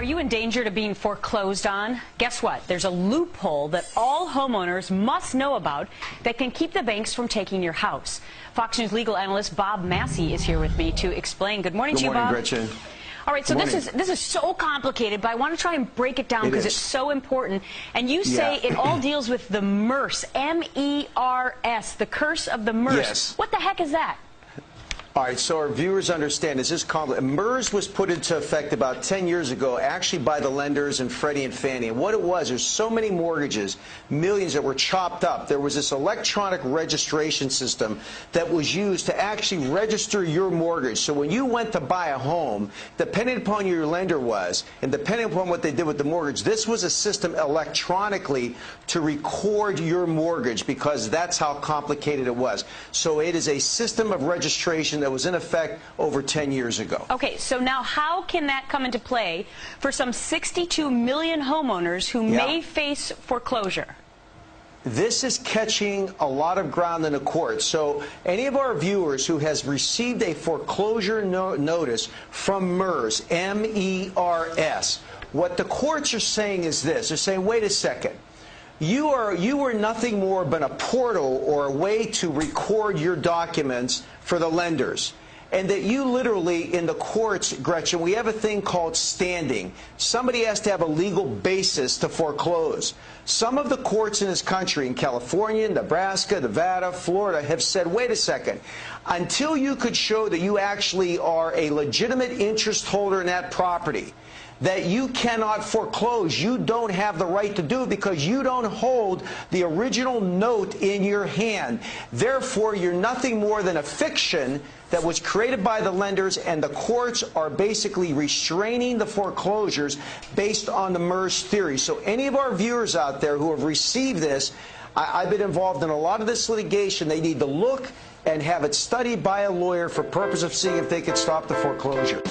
Are you in danger of being foreclosed on? Guess what? There's a loophole that all homeowners must know about that can keep the banks from taking your house. Fox News legal analyst Bob Massey is here with me to explain. Good morning to you, Bob. Good morning, Gretchen. All right, so this is so complicated, but I want to try and break it down because it's so important. And you say it all deals with the MERS, M-E-R-S, the curse of the MERS. Yes. What the heck is that? All right, so our viewers understand this is complicated. MERS was put into effect about 10 years ago, actually by the lenders and Freddie and Fannie. And what it was, there's so many mortgages, millions that were chopped up. There was this electronic registration system that was used to actually register your mortgage. So when you went to buy a home, depending upon who your lender was, and depending upon what they did with the mortgage, this was a system electronically to record your mortgage because that's how complicated it was. So it is a system of registration that was in effect over 10 years ago. Okay, so now how can that come into play for some 62 million homeowners who may face foreclosure? This is catching a lot of ground in the court. So any of our viewers who has received a foreclosure notice from MERS, M-E-R-S, what the courts are saying is this. They're saying, wait a second. You are nothing more but a portal or a way to record your documents for the lenders. And that you literally, in the courts, Gretchen, we have a thing called standing. Somebody has to have a legal basis to foreclose. Some of the courts in this country, in California, Nebraska, Nevada, Florida, have said, wait a second, until you could show that you actually are a legitimate interest holder in that property, that you cannot foreclose. You don't have the right to do it because you don't hold the original note in your hand. Therefore, you're nothing more than a fiction that was created by the lenders, and the courts are basically restraining the foreclosures based on the MERS theory. So any of our viewers out there who have received this, I've been involved in a lot of this litigation. They need to look and have it studied by a lawyer for purpose of seeing if they can stop the foreclosure.